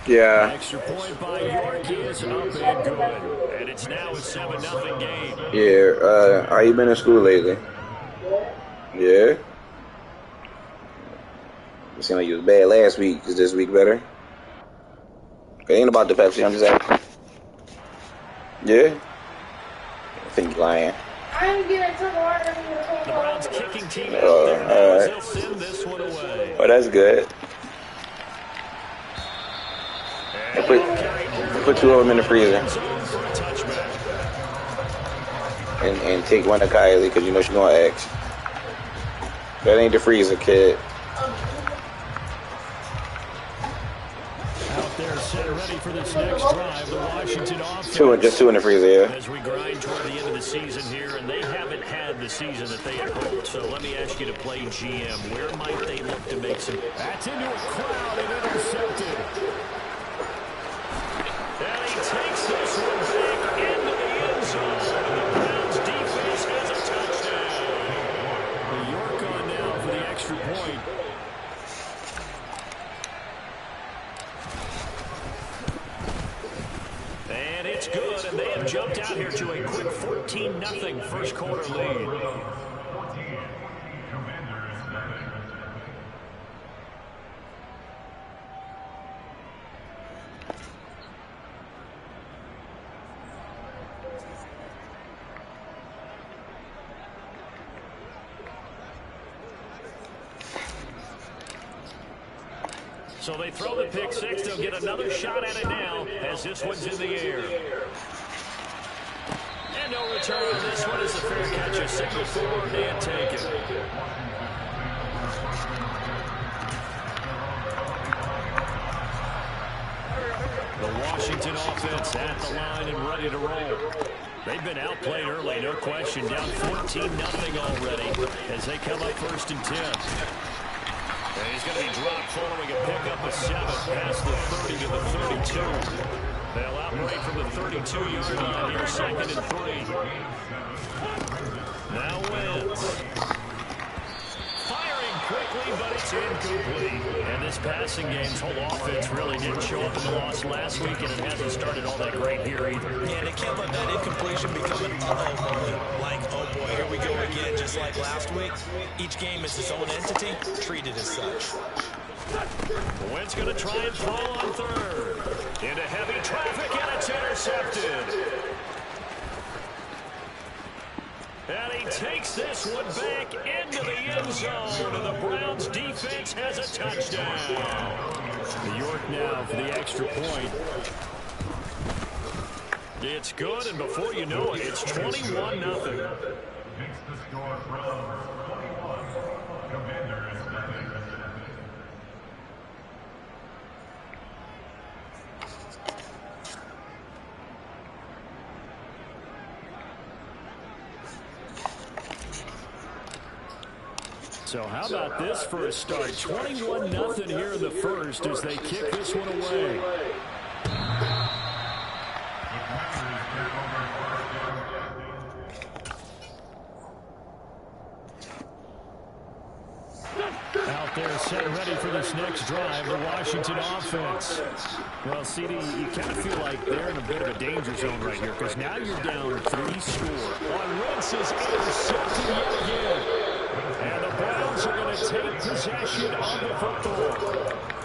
Yeah. Extra point by York is up and good. And it's now a 7-0 game. Yeah. How you been in school lately? Yeah. You seem like you was bad last week. Is this week better? It ain't about the Pepsi. I'm just asking. Yeah. I think you're lying. The Browns kicking team out there now as they'll send this one away. Oh, that's good. Put two of them in the freezer. And take one to Kylie because you know she's going to ask. That ain't the freezer, kid. Out there set ready for this next drive. The Washington offense. Just two in the freezer, yeah. As we grind toward the end of the season here, and they haven't had the season that they had hoped. So let me ask you to play GM. Where might they look to make some? That's into a crowd and intercepted. And he takes this one back into the end zone. The Browns defense has a touchdown. York on now for the extra point. And it's good, and they have jumped out here to a quick 14-0 first quarter lead. So they throw the pick six. They'll get another shot at it now as this one's in the air. And no return on this one is a fair catch. A signal forward and take it. The Washington offense at the line and ready to roll. They've been outplayed early, no question. Down 14-0 already as they come up 1st and 10. And he's going to be dropped following a pickup of 7 past the 30 to the 32. They'll operate from the 32-yard line here, 2nd and 3. Now Wentz. Firing quickly, but it's incomplete. And this passing game's whole offense really didn't show up in the loss last week, and it hasn't started all that great here either. Yeah, they can't let that incompletion become an uh-oh moment. Like, oh boy, here we go again, just like last week. Each game is its own entity, treated as such. Wentz going to try and throw on 3rd. Into heavy traffic, and it's intercepted. And he takes this one back into the end zone, and the Browns defense has a touchdown. New York now for the extra point. It's good, and before you know it, it's 21-0. So how about this for a start? 21-0 here in the first as they kick this one away. Out there set ready for this next drive, the Washington offense. Well, CD, you kind of feel like they're in a bit of a danger zone right here because now you're down 3 score. On Wentz's intercepted yet again. And the Browns are going to take possession of the football.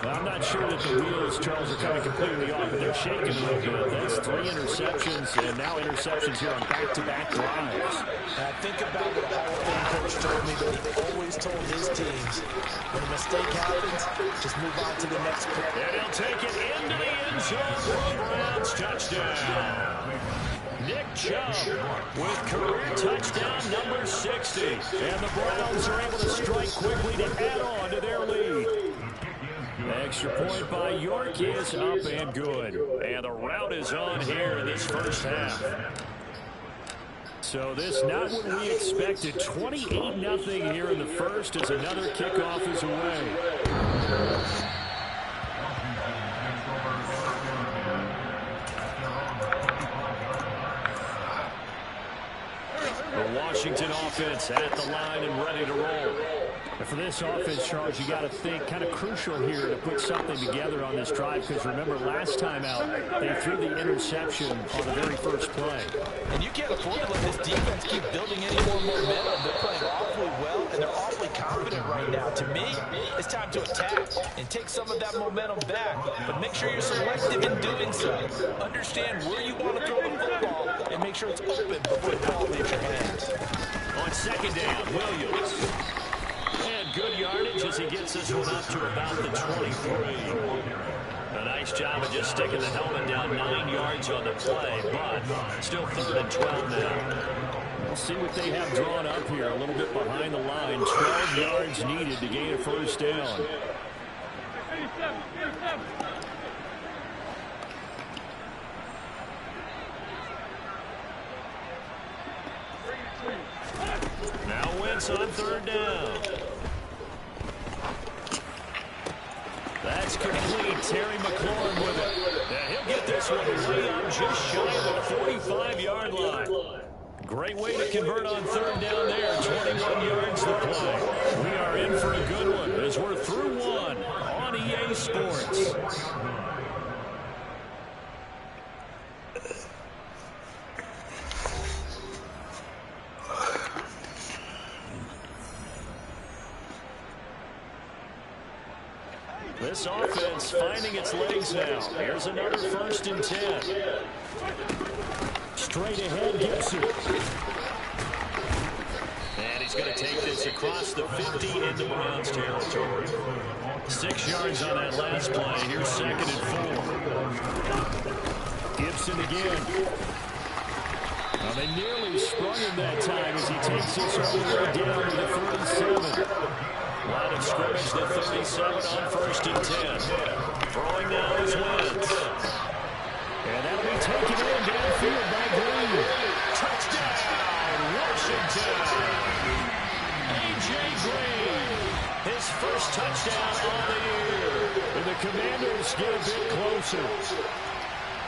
Now, I'm not sure that the wheels, Charles, are coming completely off, but they're shaking a little bit. That's 3 interceptions, and now interceptions here on back-to-back drives. Think about what the Hall of Fame coach told me that he always told his teams, when a mistake happens, just move on to the next play. And he'll take it into the end zone for a Browns touchdown. Nick Chubb with career touchdown number 60. And the Browns are able to strike quickly to add on to their lead. The extra point by York is up and good. And the rout is on here in this first half. So this not what we expected. 28-0 here in the first as another kickoff is away. The Washington offense at the line and ready to roll. for this offense, Charles, you got to think kind of crucial here to put something together on this drive because remember last time out they threw the interception on the very first play. And you can't afford to let this defense keep building any more momentum. They're playing awfully well and they're awfully confident right now. To me, it's time to attack and take some of that momentum back. But make sure you're selective in doing so. Understand where you want to throw the football and make sure it's open before the ball leaves your hands. On second down, Williams. And good yardage as he gets this one up to about the 23. A nice job of just sticking the helmet down 9 yards on the play, but still 3rd and 12 now. We'll see what they have drawn up here. A little bit behind the line. 12 yards needed to gain a first down. Now Wentz on 3rd down. That's complete. Terry McLaurin with it. And he'll get this one way up just shy of the 45-yard line. Great way to convert on 3rd down there. 21 yards to play. We are in for a good one as we're through one on EA Sports. This offense finding its legs now. Here's another 1st and 10. Straight ahead, Gibson. And he's going to take this across the 50 into Browns territory. 6 yards on that last play. Here's 2nd and 4. Gibson again. Well, they nearly sprung him that time as he takes this all the way down to the 37. Line of scrimmage, the 37 on 1st and 10. Throwing now is Wentz. And that'll be taken in downfield by Green. Touchdown, Washington. A.J. Green, his first touchdown on the year. And the Commanders get a bit closer.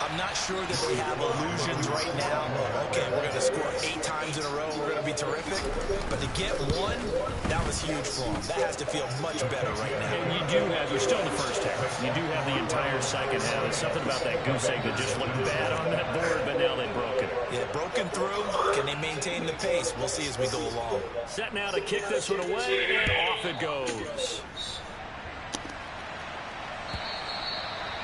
I'm not sure that they have illusions right now of, okay, we're going to score 8 times in a row, we're going to be terrific. But to get one, that was huge for them. That has to feel much better right now. And you do have, you're still in the first half. You do have the entire second half. It's something about that goose egg that just looked bad on that board, but now they've broken. Yeah, broken through. Can they maintain the pace? We'll see as we go along. Set now to kick this one away, and off it goes.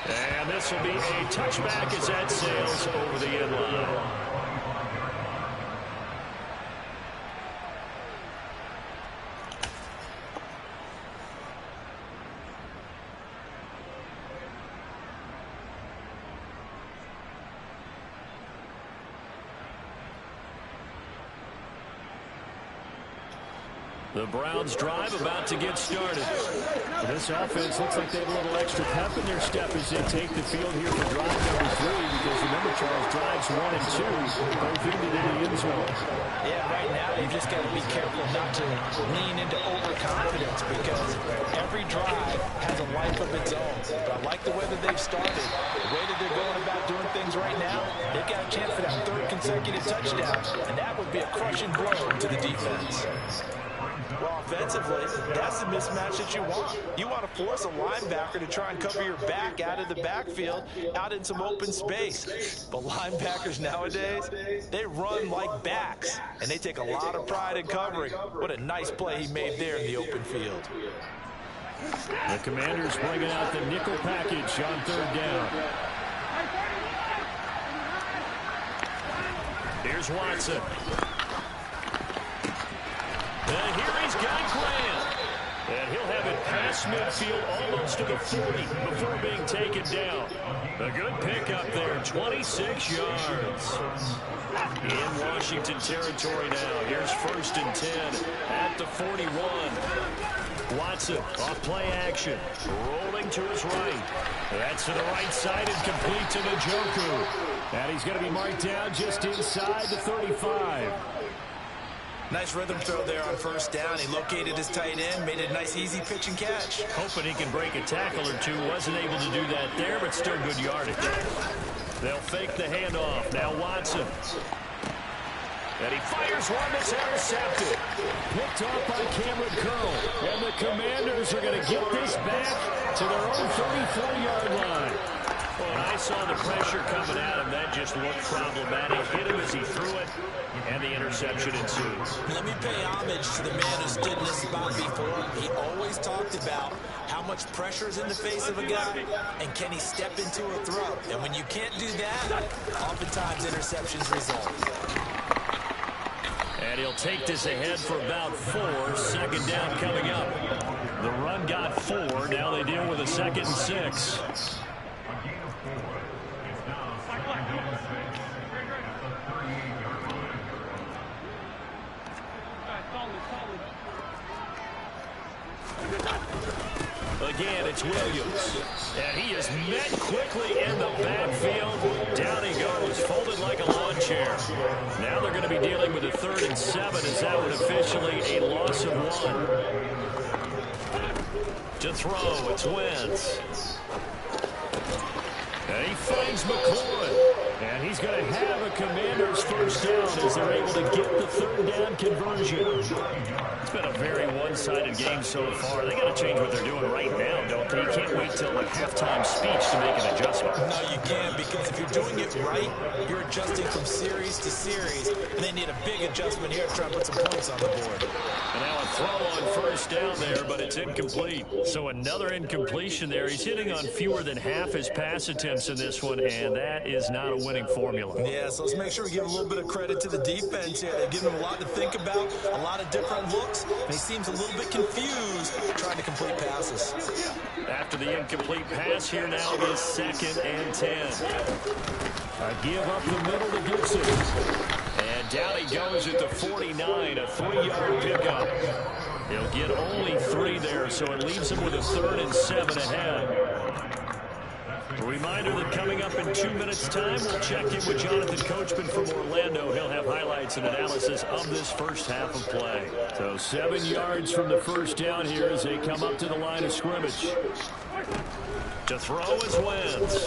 And this will be a touchback as that sails over the end line. The Browns drive about to get started. This offense looks like they have a little extra pep in their step as they take the field here for drive number 3 because remember, Charles, drives 1 and 2 both into the end zone. Yeah, right now you just got to be careful not to lean into overconfidence because every drive has a life of its own. But I like the way that they've started. The way that they're going about doing things right now, they've got a chance for that 3rd consecutive touchdown, and that would be a crushing blow to the defense. Well, offensively, that's the mismatch that you want. You want to force a linebacker to try and cover your back out of the backfield, out in some open space. But linebackers nowadays, they run like backs, and they take a lot of pride in covering. What a nice play he made there in the open field. The Commanders bringing out the nickel package on 3rd down. Here's Watson. And here he's got Grant. And he'll have it past midfield almost to the 40 before being taken down. A good pickup there, 26 yards. In Washington territory now. Here's 1st and 10 at the 41. Watson off play action. Rolling to his right. That's to the right side and complete to Njoku. And he's going to be marked down just inside the 35. Nice rhythm throw there on 1st down. He located his tight end, made a nice easy pitch and catch. Hoping he can break a tackle or two. Wasn't able to do that there, but still good yardage. They'll fake the handoff. Now Watson. And he fires one that's intercepted. Picked off by Cameron Curl. And the Commanders are going to get this back to their own 34-yard line. Well, when I saw the pressure coming at him, that just looked problematic. Hit him as he threw it, and the interception ensued. Let me pay homage to the man who stood in this spot before. He always talked about how much pressure is in the face of a guy, and can he step into a throw. And when you can't do that, oftentimes interceptions result. And he'll take this ahead for about 4. Second down coming up. The run got 4. Now they deal with a 2nd and 6. Again, it's Williams. And he is met quickly in the backfield. Down he goes, folded like a lawn chair. Now they're going to be dealing with a 3rd and 7 as that would officially a loss of 1. To throw, it's Wentz. And he finds McLaurin. And he's going to have a Commander's first down as they're able to get the 3rd down conversion. It's been a very one-sided game so far. They got to change what they're doing right now, don't they? You can't wait till the halftime speech to make an adjustment. No, you can't, because if you're doing it right, you're adjusting from series to series, and they need a big adjustment here to try to put some points on the board. And now a throw on first down there, but it's incomplete. So another incompletion there. He's hitting on fewer than half his pass attempts in this one, and that is not a winning formula. Yeah, so let's make sure we give a little bit of credit to the defense here. They've given him a lot to think about, a lot of different looks, and he seems a little bit confused trying to complete passes. After the incomplete pass, here now is 2nd and 10. A give up the middle to Gibson. And down he goes at the 49, a 3-yard pickup. He'll get only 3 there, so it leaves him with a 3rd and 7 ahead. A reminder that coming up in 2 minutes' time, we'll check in with Jonathan Coachman from Orlando. He'll have highlights and analysis of this first half of play. So 7 yards from the first down here as they come up to the line of scrimmage. To throw is Wentz.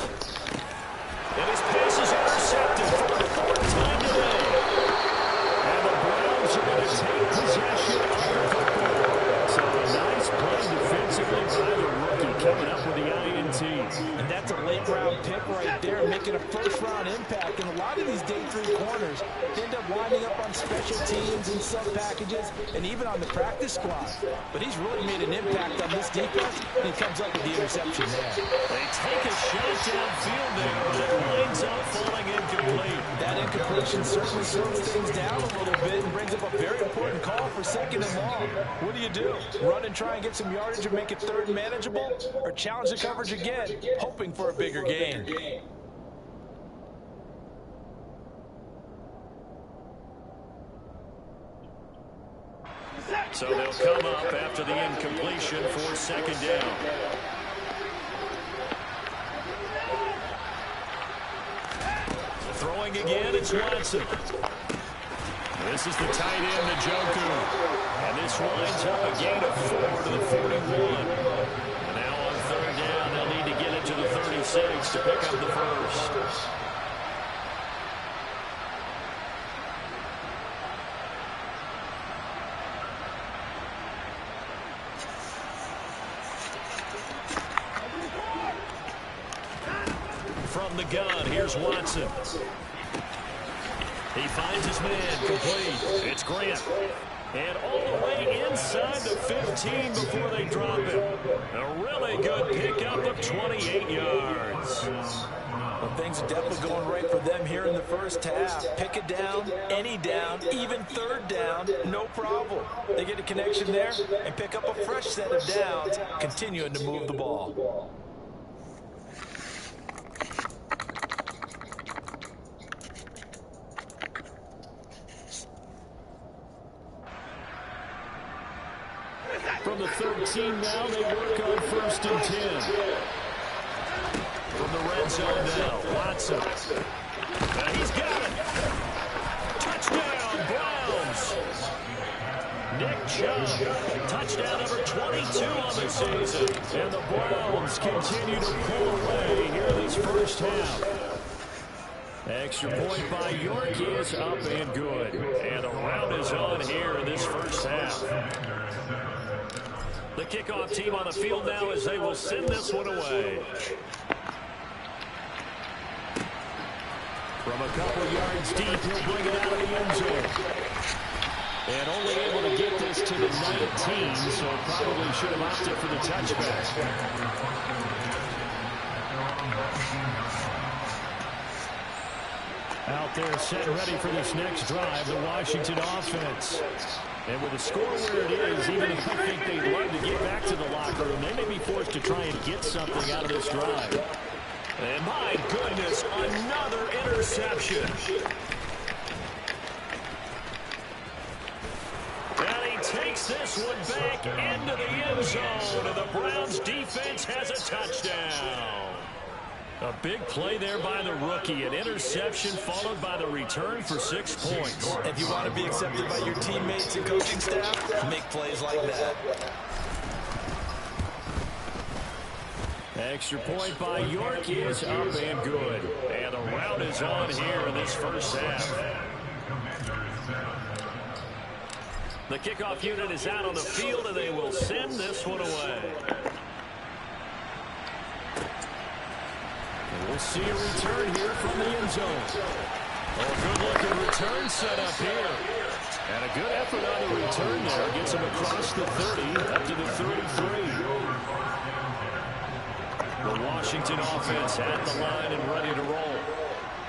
And his pass is intercepted for the 4th time today. And the Browns are going to take possession of the football. So a nice play defensively by the rookie coming up with the INT. And that's a late-round pick right there, making a first-round impact. And a lot of these day 3 corners end up winding up on special teams and sub-packages and even on the practice squad. But he's really made an impact on this defense, and he comes up with the interception there. They take a shot downfield there, but it winds up falling incomplete. That incompletion certainly slows things down a little bit and brings up a very important call for 2nd and long. What do? Run and try and get some yardage and make it 3rd and manageable, or challenge the coverage again, hoping for a bigger gain? So they'll come up after the incompletion for 2nd down. Throwing again, it's Watson. This is the tight end, Njoku. And this winds up a gain of 4 to the 41. And now on 3rd down, they'll need to get it to the 36 to pick up the first. From the gun, here's Watson. He finds his man, complete. It's Grant. And all the way inside the 15 before they drop him. A really good pickup of 28 yards. Well, things are definitely going right for them here in the first half. Pick it down, any down, even 3rd down, no problem. They get a connection there and pick up a fresh set of downs, continuing to move the ball. From the 13 now, they work on 1st and 10. From the red zone now, Watson. He's got it. Touchdown, Browns. Nick Chubb, touchdown number 22 on the season. And the Browns continue to pull away here this first half. Extra point by York is up and good. And the round is on here in this first half. The kickoff team on the field now as they will send this one away. From a couple yards deep, he'll bring it out of the end zone. And only able to get this to the 19, so probably should have opted for the touchback. Out there set ready for this next drive, the Washington offense. And with the score where it is, even if I think they'd love to get back to the locker room, they may be forced to try and get something out of this drive. And my goodness, another interception. And he takes this one back into the end zone, and the Browns defense has a touchdown. A big play there by the rookie. An interception followed by the return for 6 points. If you want to be accepted by your teammates and coaching staff, make plays like that. Extra point by York is up and good. And the round is on here in this first half. The kickoff unit is out on the field, and they will send this one away. And we'll see a return here from the end zone. Oh, good-looking return set up here. And a good effort on the return there. Gets him across the 30, up to the 33. The Washington offense at the line and ready to roll.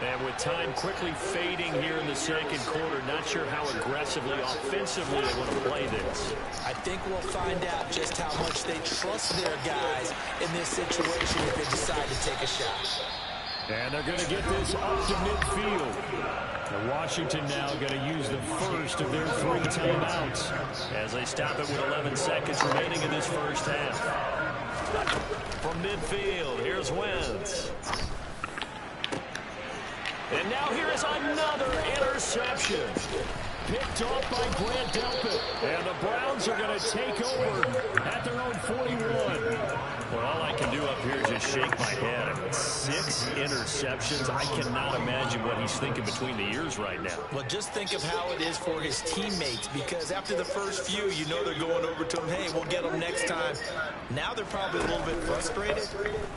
And with time quickly fading here in the second quarter, not sure how aggressively, offensively they want to play this. I think we'll find out just how much they trust their guys in this situation if they decide to take a shot. And they're going to get this up to midfield. And Washington now going to use the first of their 3 timeouts as they stop it with 11 seconds remaining in this first half. From midfield, here's Wentz. And now here is another interception. Picked off by Grant Delpit. And the Browns are going to take over at their own 41. Well, all I can do up here is just shake my head. I mean, 6 interceptions. I cannot imagine what he's thinking between the ears right now. Well, just think of how it is for his teammates, because after the first few, you know they're going over to him, hey, we'll get them next time. Now they're probably a little bit frustrated.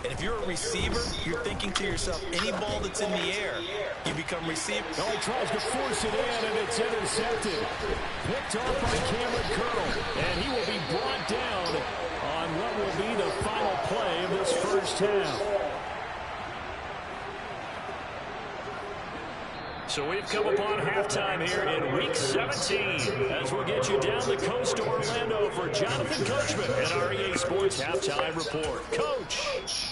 And if you're a receiver, you're thinking to yourself, any ball that's in the air, you become receiver. Oh, he tries to force it in, and it's intercepted. Picked off by Cameron Curl, and he will be brought down on what will be the final play of this first half. So we've come upon halftime here in Week 17 as we'll get you down the coast to Orlando for Jonathan Coachman at our EA Sports Halftime Report. Coach.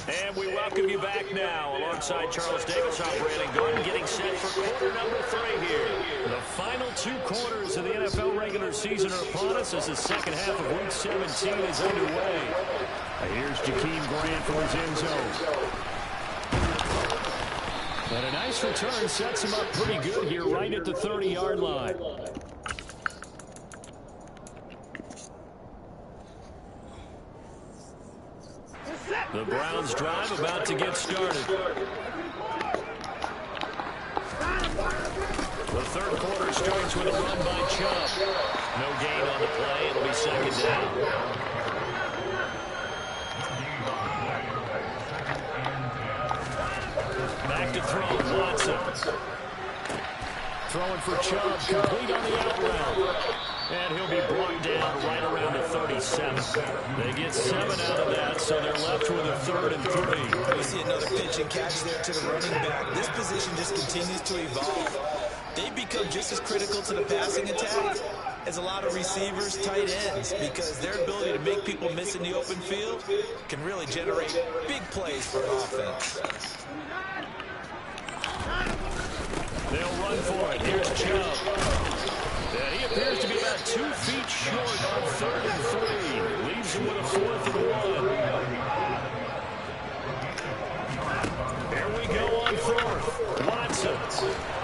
And we welcome you back now alongside Charles Davis. I'm Brandon Gordon getting set for quarter number 3 here. The final 2 quarters of the NFL regular season are upon us as the second half of Week 17 is underway. Here's Jakeem Grant for his end zone. And a nice return sets him up pretty good here right at the 30-yard line. The Browns drive about to get started. The third quarter starts with a run by Chubb. No gain on the play. It'll be second down. Back to throw, Watson. Throwing for Chubb, complete on the out route. And he'll be brought down right around the 37. They get 7 out of that, so they're left with a 3rd and 3. We see another pitch and catch there to the running back. This position just continues to evolve. They become just as critical to the passing attack as a lot of receivers, tight ends, because their ability to make people miss in the open field can really generate big plays for an offense. They'll run for it. Here's Chubb. And he appears to be about 2 feet short on 3rd and 3. Leaves him with a 4th and 1. Here we go on 4th. Watson.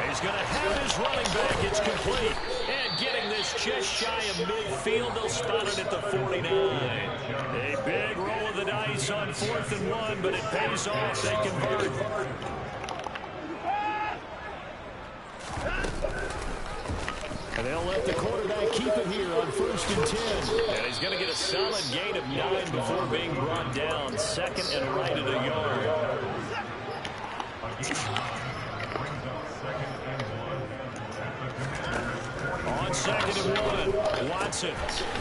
He's going to have his running back. It's complete. And getting this this just shy of midfield. They'll spot it at the 49. A big roll of the dice on 4th and 1, but it pays off. They convert. And they'll let the quarterback keep it here on 1st and 10. And he's going to get a solid gain of 9 before being brought down. 2nd and right at a yard. On 2nd and 1, Watson.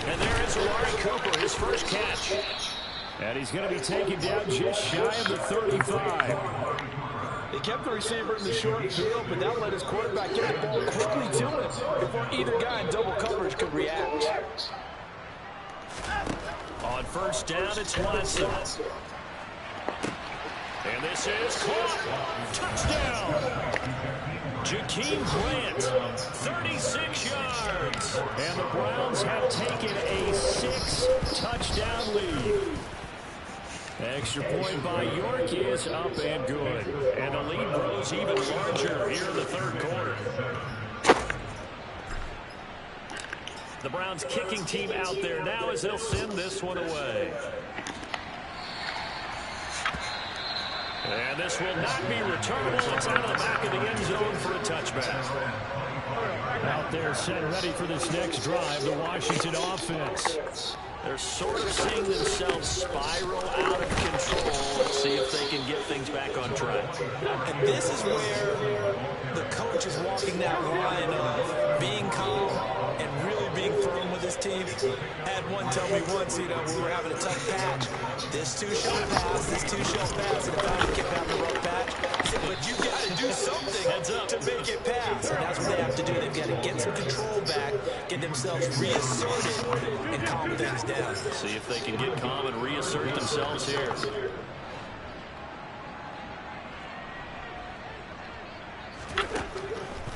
And there is Amari Cooper, his first catch. And he's going to be taken down just shy of the 35. He kept the receiver in the short field, but now let his quarterback get the ball quickly to him before either guy in double coverage could react. On 1st down, it's Watson. And this is caught. Touchdown. Jakeem Grant, 36 yards. And the Browns have taken a 6-touchdown lead. Extra point by York is up and good. And the lead grows even larger here in the 3rd quarter. The Browns kicking team out there now as they'll send this one away. And this will not be returnable. It's out of the back of the end zone for a touchback. Out there set ready for this next drive, the Washington offense. They're sort of seeing themselves spiral out of control. Let's see if they can get things back on track. And this is where the coach is walking that line of being calm and really being firm with his team. Had one tell me once, we were having a tough patch. This too shall pass, this too shall pass. And if I kept having a rough patch, I said, but you got to do something to make it pass. And that's what they have to do. They've got to get some control back, get themselves reasserted, and calm things down. See if they can get calm and reassert themselves here.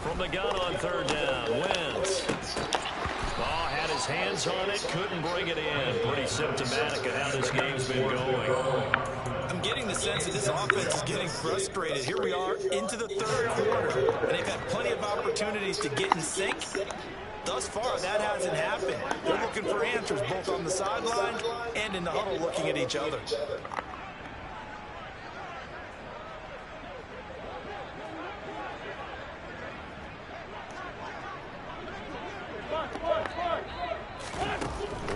From the gun on 3rd down, Wentz. Oh, had his hands on it, couldn't bring it in. Pretty symptomatic of how this game's been going. I'm getting the sense that this offense is getting frustrated. Here we are into the 3rd quarter, and they've had plenty of opportunities to get in sync. Thus far, that hasn't happened. They're looking for answers both on the sideline and in the huddle looking at each other.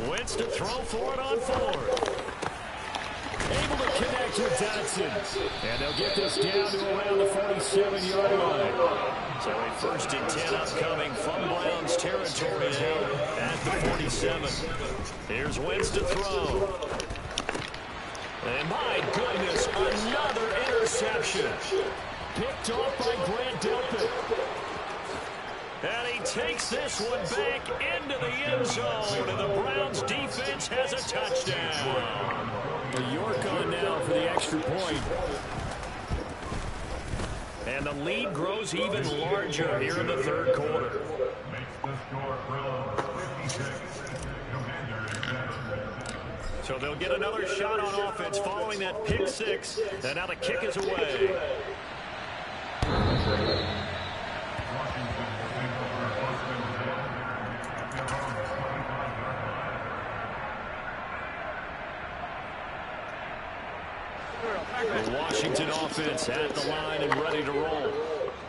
Wentz to throw for it on 4th. Able to connect with Dotson. And they'll get this down to around the 47-yard line. So a 1st and 10 upcoming from Browns territory now at the 47. Here's Wentz to throw. And my goodness, another interception. Picked off by Grant Delpit. And he takes this one back into the end zone. And the Browns defense has a touchdown. York on now for the extra point. And the lead grows even larger here in the 3rd quarter. So they'll get another shot on offense following that pick 6. And now the kick is away. The Washington offense at the line and ready to roll.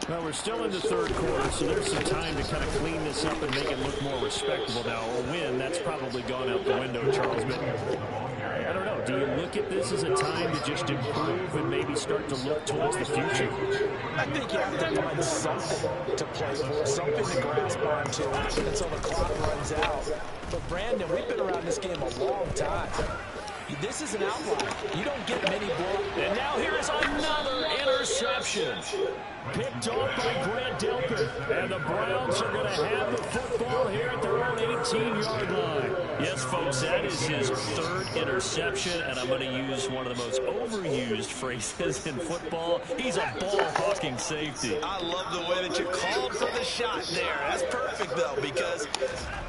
Well, we're still in the 3rd quarter, so there's some time to kind of clean this up and make it look more respectable now. A win, that's probably gone out the window, Charles. But I don't know. Do you look at this as a time to just improve and maybe start to look towards the future? I think you have to find something to play for, something to grasp onto until the clock runs out. But, Brandon, we've been around this game a long time. This is an outlier. You don't get many balls. And now here is another interception. Picked off by Grant Delpit. And the Browns are going to have the football here at their own 18-yard line. Yes, folks, that is his 3rd interception. And I'm going to use one of the most overused phrases in football. He's a ball-hawking safety. I love the way that you called for the shot there. That's perfect, though, because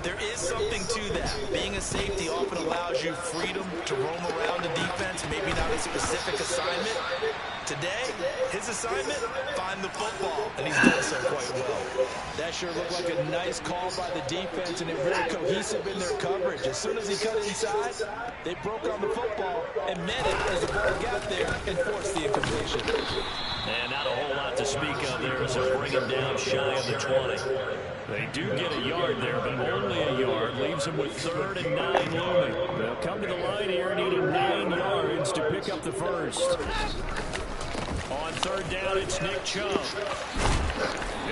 there is something to that. Being a safety often allows you freedom to roam around the defense, maybe not a specific assignment, Today, his assignment, find the football, and he's done so quite well. That sure looked like a nice call by the defense, and they're very cohesive in their coverage. As soon as he cut inside, they broke on the football and met it as the ball got there and forced the incompletion. And not a whole lot to speak of there, so bring him down shy of the 20. They do get a yard there, but only a yard. Leaves them with 3rd and 9 looming. They'll come to the line here needing 9 yards to pick up the first. On 3rd down, it's Nick Chubb.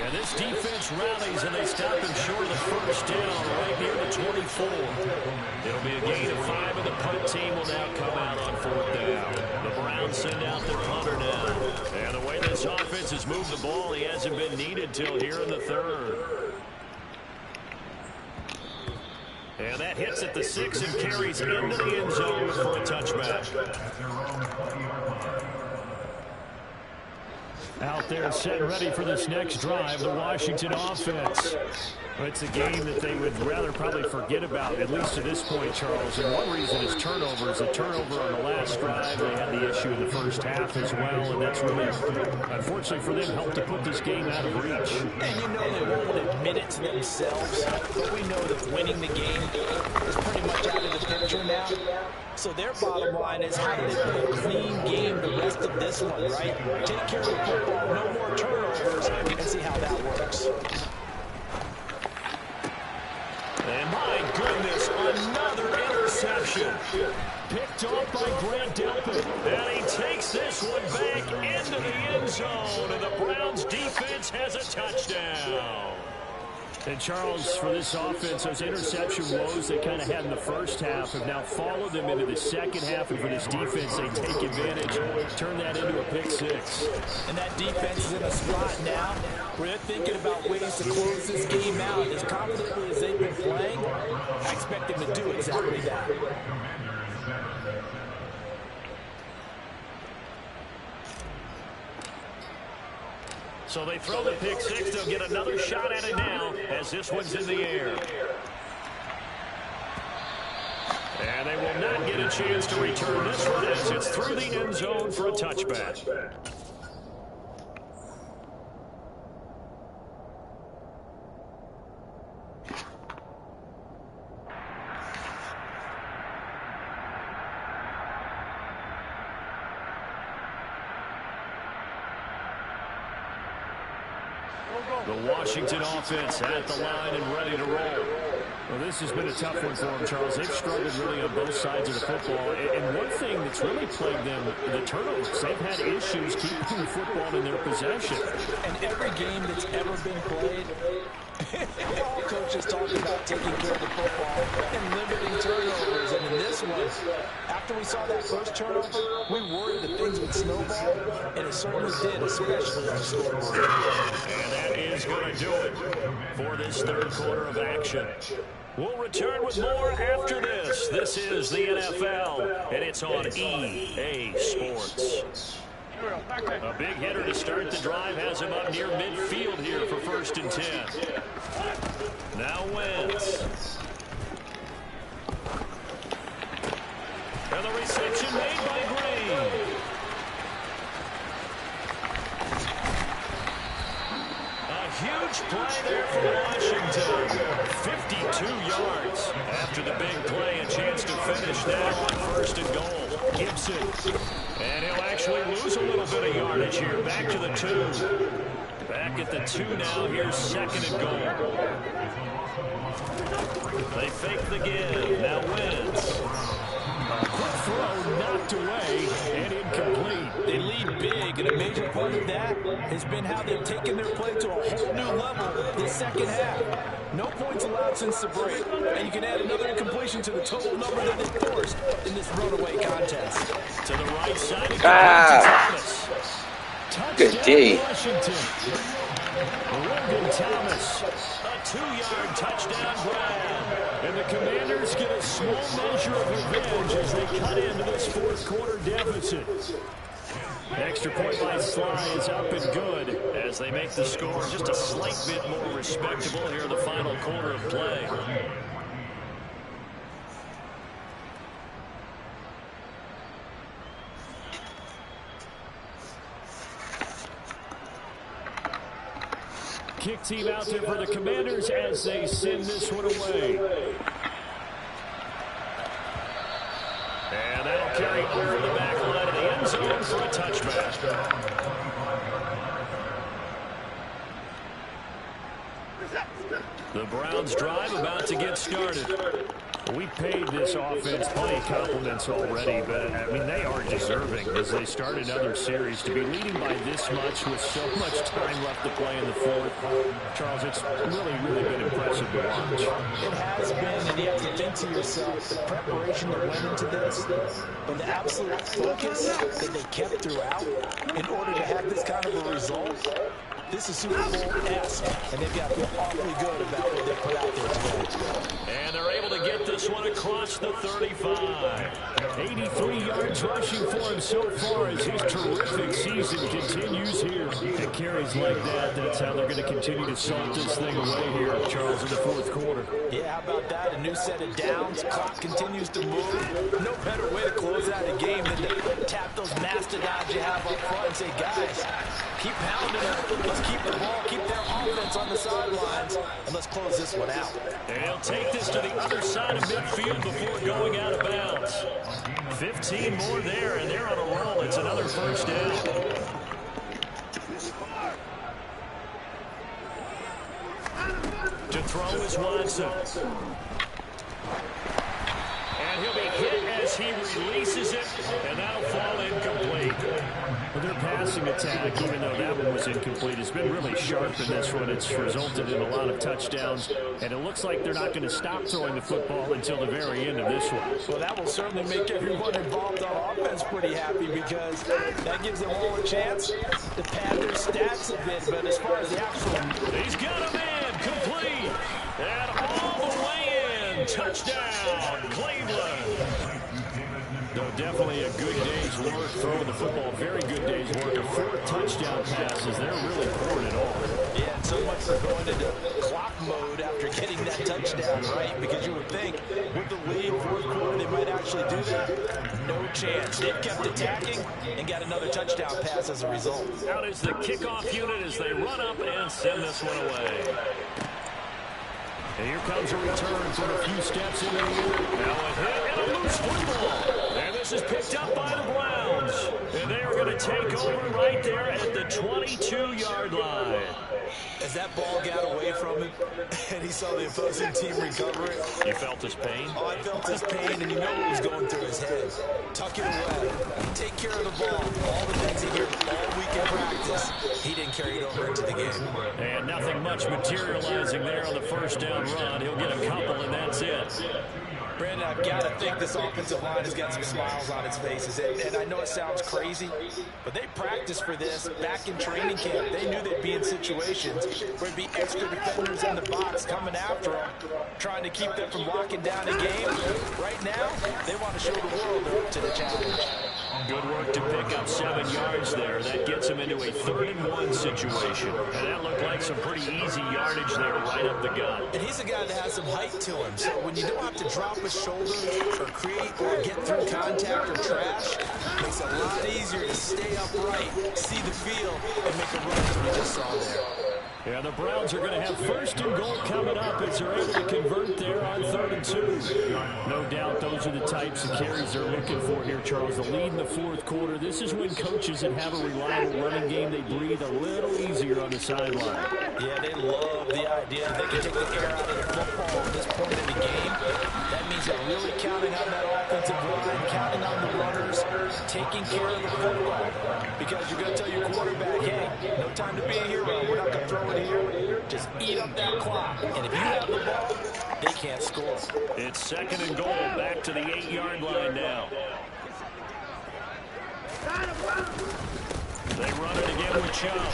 And this defense rallies, and they stop him short of the first down, right near the 24. It'll be a gain of 5, and the punt team will now come out on 4th down. The Browns send out their punter now. And the way this offense has moved the ball, he hasn't been needed till here in the 3rd. And that hits at the 6 and carries into the end zone for a touchback. Out there set and ready for this next drive, the Washington offense. It's a game that they would rather probably forget about, at least to this point, Charles. And one reason is turnovers. A turnover on the last drive. They had the issue in the first half as well, and that's really, unfortunately for them, helped to put this game out of reach. And you know they won't admit it to themselves, but we know that winning the game is pretty much out of the picture now. So their bottom line is, how do they play a clean game the rest of this one, right? Take care of the football, no more turnovers, and see how that works. And my goodness, another interception. Picked off by Grant Delpit. And he takes this one back into the end zone. And the Browns defense has a touchdown. And Charles, for this offense, those interception woes they kind of had in the first half have now followed them into the second half. And for this defense, they take advantage, turn that into a pick 6. And that defense is in a spot now where they're thinking about ways to close this game out. As confidently as they've been playing, I expect them to do exactly that. So they throw the pick 6. They'll get another shot at it now as this one's in the air. And they will not get a chance to return this one as it's through the end zone for a touchback. The Washington offense at the line and ready to roll. Well, this has been a tough one for them, Charles. They've struggled really on both sides of the football. And one thing that's really plagued them, the turnovers. They've had issues keeping the football in their possession. And every game that's ever been played, all coaches talk about taking care of the football and limiting turnovers. And in this one, after we saw that first turnover, we worried that things would snowball, and it certainly did, especially on the scoreboard. And that is going to do it for this 3rd quarter of action. We'll return with more after this. This is the NFL, and it's on EA Sports. A big hitter to start the drive has him up near midfield here for 1st and 10. Now Wentz. And the reception made by Green. A huge play there for Washington. 52 yards. After the big play, a chance to finish now on 1st and goal. Gibson. And he'll actually lose a little bit of yardage here. Back to the 2. Back at the 2 now. Here's 2nd and goal. They fake the give. Now Wentz. A quick throw knocked away and incomplete. They lead big, and a major part of that has been how they've taken their play to a whole new level this second half. No points allowed since the break, and you can add another incompletion to the total number that they forced in this runaway contest. To the right side, Thomas. Good D. Washington. Logan Thomas, a 2-yard touchdown grab. And the Commanders get a small measure of revenge as they cut into this 4th quarter deficit. Extra point by Sly is up and good as they make the score just a slight bit more respectable here in the final quarter of play. kick team out there for the Commanders as they send this one away. And that'll carry over the back line of the end zone for a touchback. The Browns drive about to get started. We paid this offense plenty of compliments already, but, I mean, they are deserving as they start another series. To be leading by this much with so much time left to play in the fourth, Charles, it's really, really been impressive to watch. It has been, and you have to think to yourself, the preparation that went into this, and the absolute focus that they kept throughout in order to have this kind of a result. This is Super Bowl-esque, and they've got to feel awfully good about what they put out there today. And they're able to get this one across the 35. 83 yards rushing for him so far as his terrific season continues here. And carries like that, that's how they're going to continue to salt this thing away here, Charles, in the fourth quarter. Yeah, how about that? A new set of downs. Clock continues to move. No better way to close out a game than to tap those mastodons you have up front and say, guys, keep pounding it. Let's keep the ball, keep their offense on the sidelines, and let's close this one out. And he'll take this to the other side of midfield before going out of bounds. 15 more there, and they're on a roll. It's another first down. To throw is Watson. And he'll be hit as he releases it, and that'll fall incomplete. Well, their passing attack, even though that one was incomplete, has been really sharp in this one. It's resulted in a lot of touchdowns, and it looks like they're not going to stop throwing the football until the very end of this one. Well, that will certainly make everyone involved on offense pretty happy because that gives them all a chance to pad their stats a bit. But as far as the actual... He's got a man complete, and all the way in. Touchdown, Cleveland. No, definitely a good day's work throwing the football. Very good day's work. A 4 touchdown passes. They're really pouring it on. Yeah, and so much for going into clock mode after getting that touchdown, right? Because you would think with the lead, fourth quarter, they might actually do that. No chance. They've kept attacking and got another touchdown pass as a result. Out is the kickoff unit as they run up and send this one away. And here comes a return from a few steps in the air. Now a hit and a loose football. And this is picked up by the Browns. And they are going to take over right there at the 22-yard line. As that ball got away from him and he saw the opposing team recover it. You felt his pain? Oh, I felt his pain, and you know what was going through his head. Tuck it away. Take care of the ball. All the things he heard all week in practice, he didn't carry it over into the game. And nothing much materializing there on the first down run. He'll get a couple, and that's it. Brandon, I've got to think this offensive line has got some smiles on its faces. And I know it sounds crazy, but they practiced for this back in training camp. They knew they'd be in situations where there'd be extra defenders in the box coming after them, trying to keep them from locking down a game. Right now, they want to show the world they're up to the challenge. Good work to pick up 7 yards there. That gets him into a 3rd-and-1 situation. And that looked like some pretty easy yardage there right up the gut. And he's a guy that has some height to him. So when you don't have to drop his shoulders or create or get through contact or trash, it makes it a lot easier to stay upright, see the field, and make a run as we just saw there. Yeah, the Browns are going to have 1st and goal coming up as they're able to convert there on 3rd and 2. No doubt those are the types of carries they're looking for here, Charles. The lead in the fourth quarter. This is when coaches that have a reliable running game, they breathe a little easier on the sideline. Yeah, they love the idea that they can take the air out of the football at this point in the game. That means they're really counting on that offensive line, counting on the runners, taking care of the football. Because you're going to tell your quarterback, hey, no time to be a hero. We're not going to throw it here. Just eat up that clock. And if you have the ball, they can't score. It's 2nd and goal, back to the 8-yard line now. They run it again with Chubb.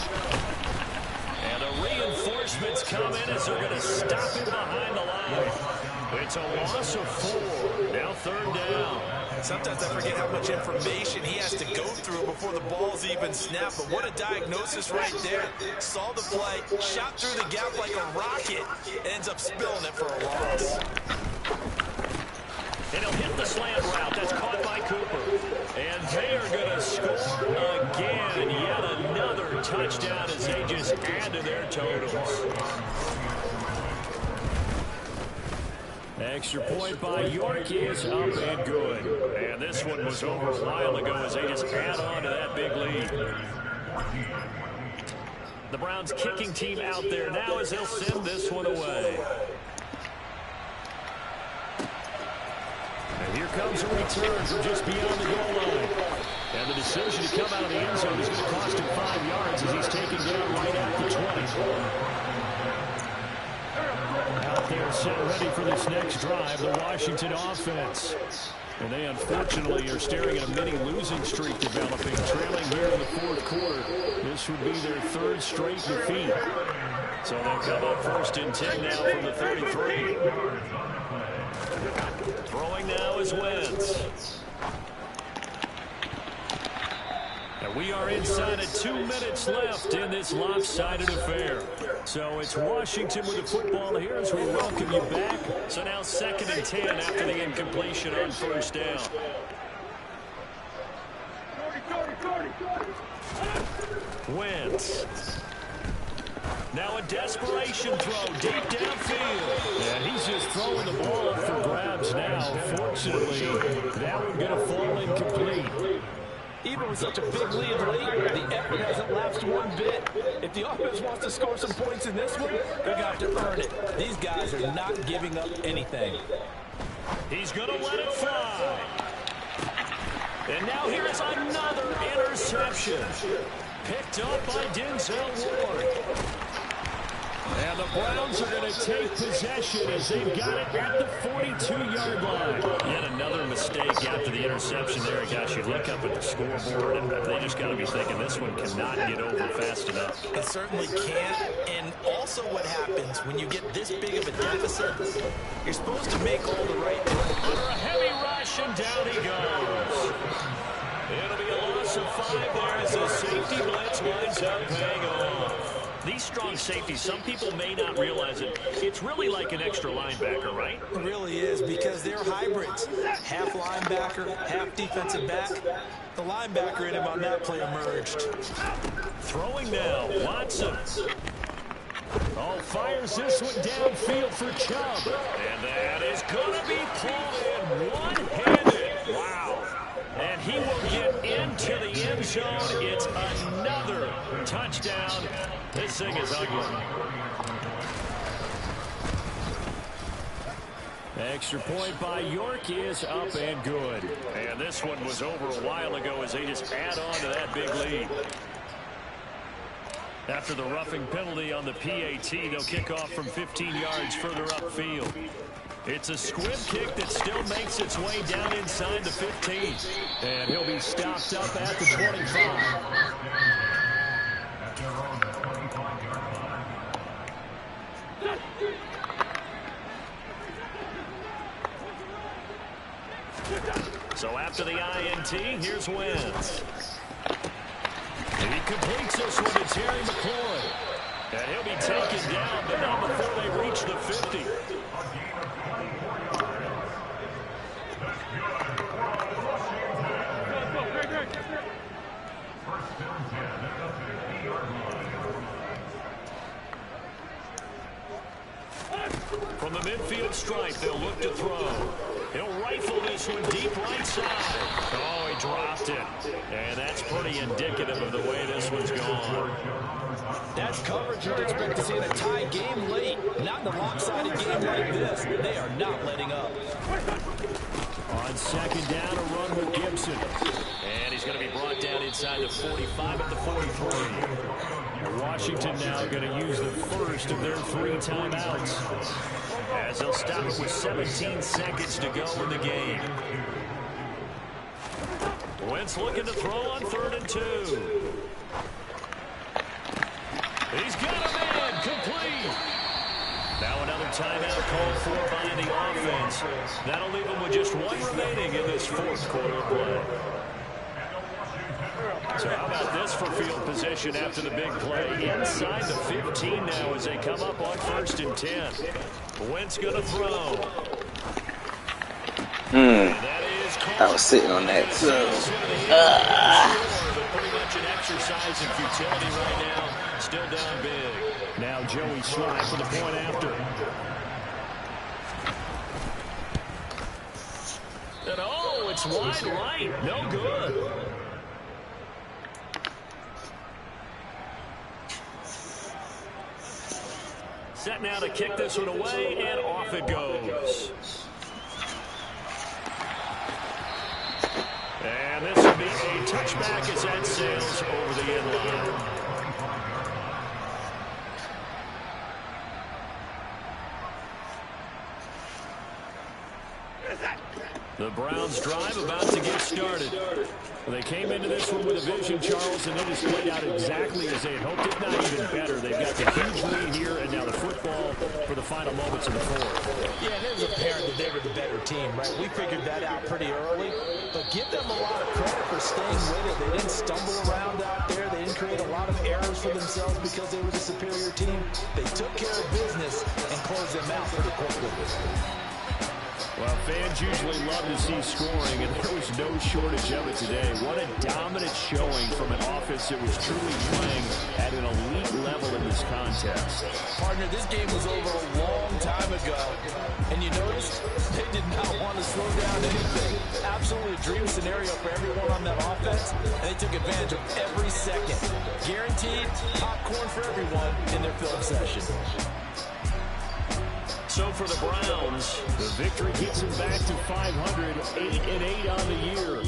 And the reinforcements come in as they're going to stop him behind the line. It's a loss of 4. Now 3rd down. Sometimes I forget how much information he has to go through before the ball's even snapped. But what a diagnosis right there. Saw the play, shot through the gap like a rocket, and ends up spilling it for a loss. And he'll hit the slant route. That's caught by Cooper. And they are going to score again. Yet another touchdown as they just add to their totals. Extra point by York is up and good. And this one was over a while ago as they just add on to that big lead. The Browns kicking team out there now as they'll send this one away. And here comes a return from just beyond the goal line. And the decision to come out of the end zone is going to cost him 5 yards as he's taken down right at the 20. Out there set ready for this next drive, the Washington offense. And they unfortunately are staring at a mini losing streak developing, trailing here in the fourth quarter. This would be their 3rd straight defeat. So they'll come up 1st and 10 now from the 33. Throwing now is Wentz. And we are inside of 2 minutes left in this lopsided affair. So it's Washington with the football here as we welcome you back. So now 2nd and 10 after the incompletion on 1st down. Wentz. Now a desperation throw deep downfield. And he's just throwing the ball up for grabs now. Fortunately, that one going to fall incomplete. Even with such a big lead late, the effort hasn't lapsed one bit. If the offense wants to score some points in this one, they're going to have to earn it. These guys are not giving up anything. He's going to let it fly. And now here is another interception. Picked up by Denzel Ward. And the Browns are going to take possession as they've got it at the 42-yard line. Yet another mistake after the interception there. Gosh, you look up at the scoreboard, and they just got to be thinking this one cannot get over fast enough. It certainly can't. And also what happens when you get this big of a deficit, you're supposed to make all the right plays. Under a heavy rush, and down he goes. It'll be a loss of 5 there as the safety blitz winds up paying off. These strong safeties, some people may not realize it. It's really like an extra linebacker, right? It really is, because they're hybrids. Half linebacker, half defensive back. The linebacker in him on that play emerged. Throwing now, Watson. Oh, fires this one downfield for Chubb. And that is going to be pulled in one-handed. Wow. And he will get into the end zone. It's another touchdown. This thing is ugly. Extra point by York is up and good. And this one was over a while ago as they just add on to that big lead. After the roughing penalty on the PAT, they'll kick off from 15 yards further upfield. It's a squib kick that still makes its way down inside the 15. And he'll be stopped up at the 25. So after the INT, here's Wentz. He completes this one to Terry McLaurin. And he'll be taken down, but not before they reach the 50. From the midfield stripe, they'll look to throw. He'll rifle this one deep right side. Oh, he dropped it. And that's pretty indicative of the way this one's gone. That's coverage you'd expect to see in a tie game late. Not in a lopsided game like this. They are not letting up. On second down, a run with Gibson. And he's going to be brought down inside the 45 at the 43. Washington now going to use the first of their 3 timeouts, as they'll stop it with 17 seconds to go in the game. Wentz looking to throw on 3rd and 2. He's got a man complete. Now another timeout called for by the offense. That'll leave them with just 1 remaining in this 4th quarter play. So how about this for field position after the big play? Inside the 15 now as they come up on 1st and 10. Wentz going to throw. I was sitting on that too. Pretty much an exercise in futility right now. Still down big. Now Joey Slye for the point after. And oh, it's wide right. No good. Set now to kick this one away, and off it goes. And this will be a touchback as that sails over the end line. The Browns drive about to get started. They came into this one with a vision, Charles, and it has played out exactly as they had hoped, if not even better. They've got the huge lead here, and now the football for the final moments of the fourth. Yeah, and it was apparent that they were the better team, right? We figured that out pretty early, but give them a lot of credit for staying with it. They didn't stumble around out there. They didn't create a lot of errors for themselves because they were the superior team. They took care of business and closed them out pretty quickly. Well, fans usually love to see scoring, and there was no shortage of it today. What a dominant showing from an offense that was truly playing at an elite level in this contest. Partner, this game was over a long time ago, and you noticed they did not want to slow down anything. Absolutely a dream scenario for everyone on that offense, and they took advantage of every second. Guaranteed popcorn for everyone in their film session. So for the Browns, the victory gets them back to 500, 8-8 on the year.